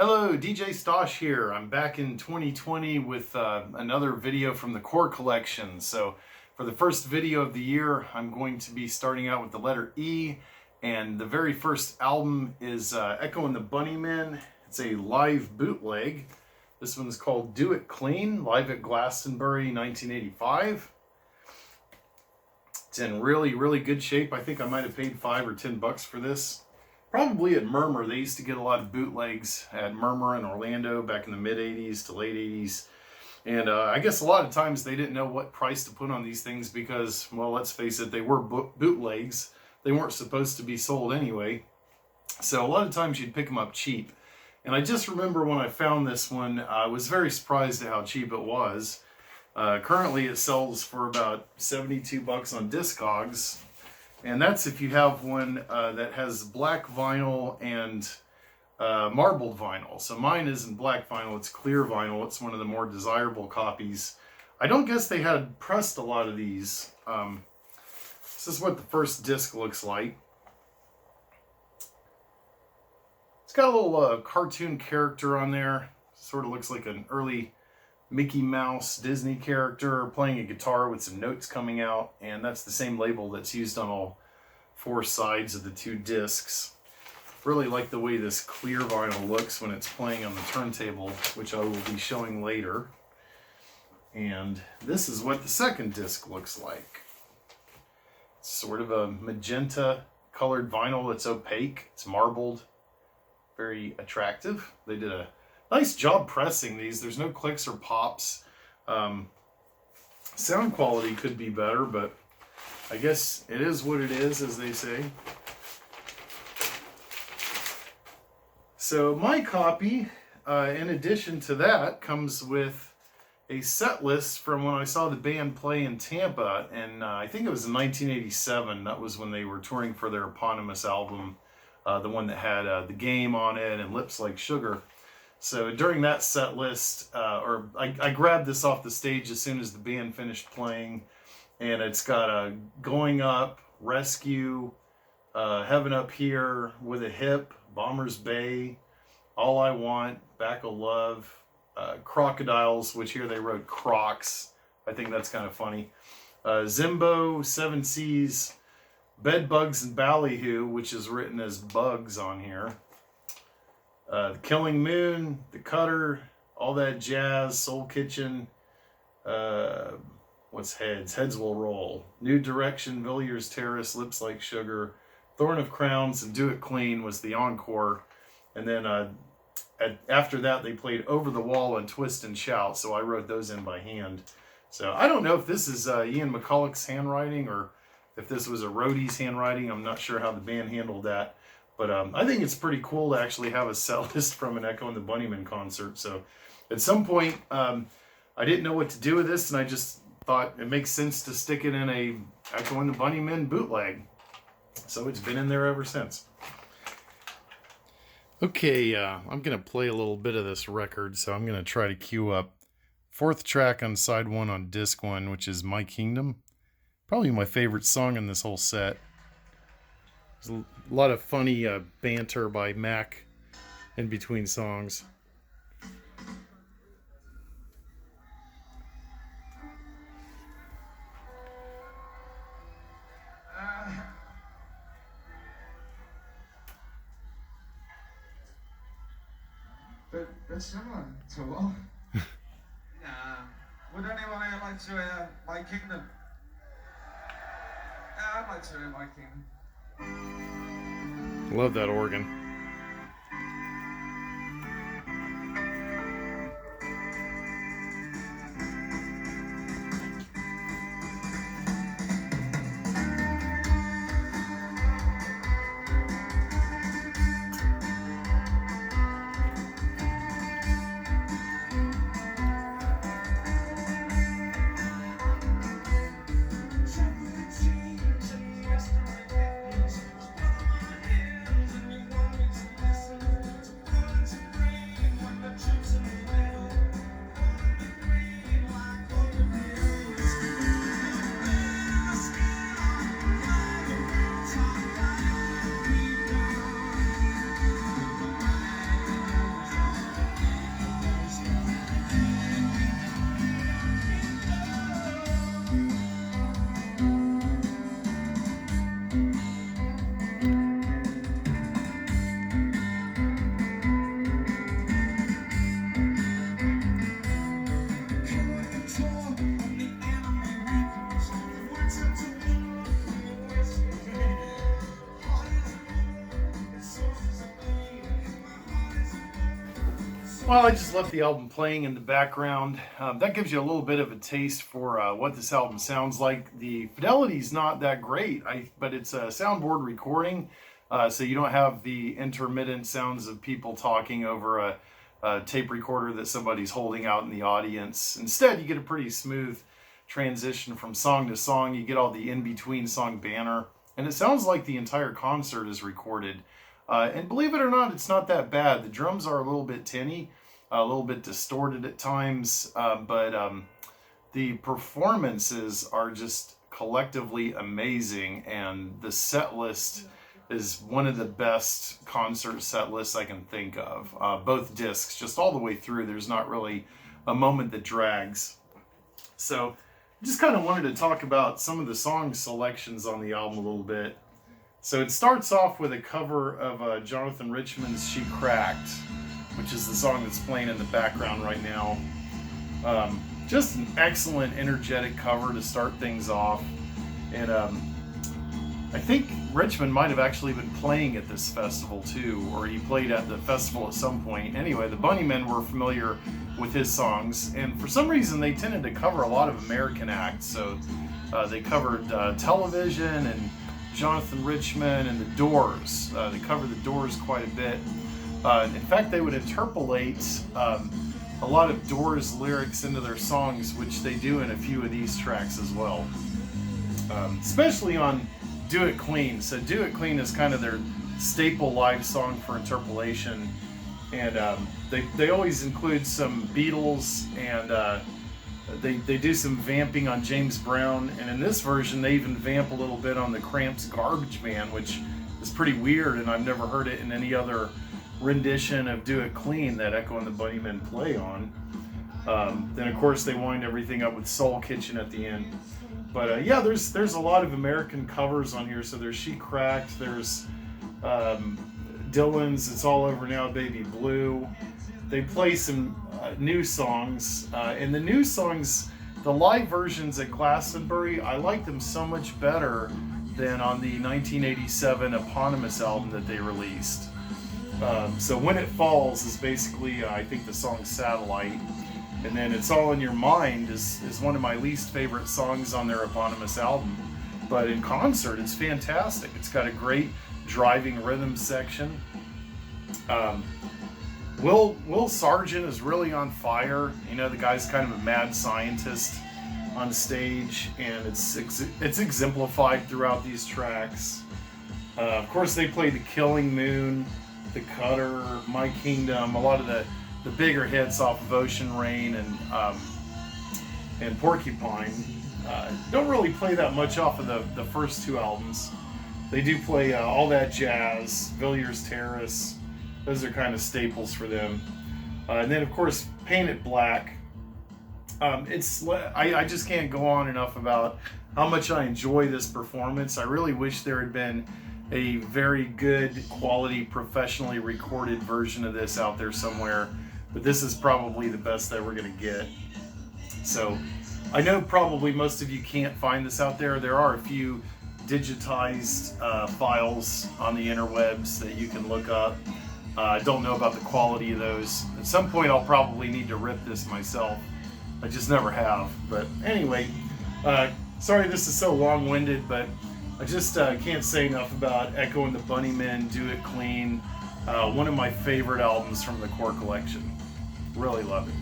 Hello, DJ Stosh here. I'm back in 2020 with another video from the Core Collection. So for the first video of the year, I'm going to be starting out with the letter E. And the very first album is Echo and the Bunnymen. It's a live bootleg. This one's called Do It Clean, live at Glastonbury 1985. It's in really, really good shape. I think I might have paid $5 or $10 for this. Probably at Murmur. They used to get a lot of bootlegs at Murmur in Orlando back in the mid-'80s to late 80s. And I guess a lot of times they didn't know what price to put on these things because, well, let's face it, they were bootlegs. They weren't supposed to be sold anyway. So a lot of times you'd pick them up cheap. And I just remember when I found this one, I was very surprised at how cheap it was. Currently it sells for about $72 on Discogs. And that's if you have one that has black vinyl and marbled vinyl. So mine isn't black vinyl, it's clear vinyl. It's one of the more desirable copies. I don't guess they had pressed a lot of these. This is what the first disc looks like. It's got a little cartoon character on there. Sort of looks like an early Mickey Mouse Disney character playing a guitar with some notes coming out, and that's the same label that's used on all four sides of the two discs. Really like the way this clear vinyl looks when it's playing on the turntable, which I will be showing later. And this is what the second disc looks like. It's sort of a magenta colored vinyl that's opaque. It's marbled. Very attractive. They did a nice job pressing these. There's no clicks or pops. Sound quality could be better, but I guess it is what it is, as they say. So my copy, in addition to that, comes with a set list from when I saw the band play in Tampa, and I think it was in 1987. That was when they were touring for their eponymous album, the one that had The Game on it and Lips Like Sugar. So during that set list, I grabbed this off the stage as soon as the band finished playing, and it's got a Going Up, Rescue, Heaven Up Here, With a Hip, Bombers Bay, All I Want, Back of Love, Crocodiles, which here they wrote Crocs. I think that's kind of funny. Zimbo, Seven Seas, Bedbugs and Ballyhoo, which is written as Bugs on here. The Killing Moon, The Cutter, All That Jazz, Soul Kitchen, what's Heads? Heads Will Roll. New Direction, Villiers Terrace, Lips Like Sugar, Thorn of Crowns, and Do It Clean was the encore. And then after that they played Over the Wall and Twist and Shout, so I wrote those in by hand. So I don't know if this is Ian McCulloch's handwriting or if this was a roadie's handwriting. I'm not sure how the band handled that. But I think it's pretty cool to actually have a set list from an Echo and the Bunnymen concert. So at some point, I didn't know what to do with this, and I just thought it makes sense to stick it in a Echo and the Bunnymen bootleg. So it's been in there ever since. Okay, I'm going to play a little bit of this record, so I'm going to try to cue up fourth track on side one on disc one, which is My Kingdom. Probably my favorite song in this whole set. There's a lot of funny banter by Mac in between songs. But similar to what? Yeah. Would anyone here like to hear My Kingdom? Yeah, I'd like to hear My Kingdom. Love that organ. Well, I just left the album playing in the background. That gives you a little bit of a taste for what this album sounds like. The fidelity's not that great, but it's a soundboard recording, so you don't have the intermittent sounds of people talking over a tape recorder that somebody's holding out in the audience. Instead, you get a pretty smooth transition from song to song. You get all the in-between song banner, and it sounds like the entire concert is recorded. And believe it or not, it's not that bad. The drums are a little bit tinny, a little bit distorted at times, but the performances are just collectively amazing, and the set list is one of the best concert set lists I can think of. Both discs, just all the way through, there's not really a moment that drags. So I just kind of wanted to talk about some of the song selections on the album a little bit. So it starts off with a cover of Jonathan Richman's She Cracked, which is the song that's playing in the background right now. Just an excellent, energetic cover to start things off. And I think Richman might have actually been playing at this festival too, or he played at the festival at some point. Anyway, the Bunnymen were familiar with his songs, and for some reason they tended to cover a lot of American acts. So they covered Television and Jonathan Richman and the Doors. They covered the Doors quite a bit. In fact, they would interpolate a lot of Doors lyrics into their songs, which they do in a few of these tracks as well. Especially on Do It Clean. So Do It Clean is kind of their staple live song for interpolation. And they always include some Beatles, and they do some vamping on James Brown, and in this version they even vamp a little bit on the Cramps' Garbage Man, which is pretty weird, and I've never heard it in any other rendition of Do It Clean that Echo and the Bunnymen play on. Then of course they wind everything up with Soul Kitchen at the end. But yeah, there's a lot of American covers on here. So there's She Cracked, there's Dylan's It's All Over Now, Baby Blue. They play some new songs, and the new songs, the live versions at Glastonbury, I like them so much better than on the 1987 eponymous album that they released. So When It Falls is basically, I think, the song Satellite, and then It's All in Your Mind is one of my least favorite songs on their eponymous album. But in concert, it's fantastic. It's got a great driving rhythm section. Will Sargent is really on fire. You know, the guy's kind of a mad scientist on stage, and it's exemplified throughout these tracks. Of course, they play The Killing Moon, The Cutter, My Kingdom, a lot of the bigger hits off of Ocean Rain and Porcupine. Don't really play that much off of the first two albums. They do play All That Jazz, Villiers Terrace. Those are kind of staples for them. And then, of course, Paint It Black. I just can't go on enough about how much I enjoy this performance. I really wish there had been a very good quality, professionally recorded version of this out there somewhere. But this is probably the best that we're going to get. So I know probably most of you can't find this out there. There are a few digitized files on the interwebs that you can look up. I don't know about the quality of those. At some point I'll probably need to rip this myself. I just never have. But anyway, sorry this is so long-winded, but I just can't say enough about Echo and the Bunnymen, Do It Clean. One of my favorite albums from the Core Collection. Really love it.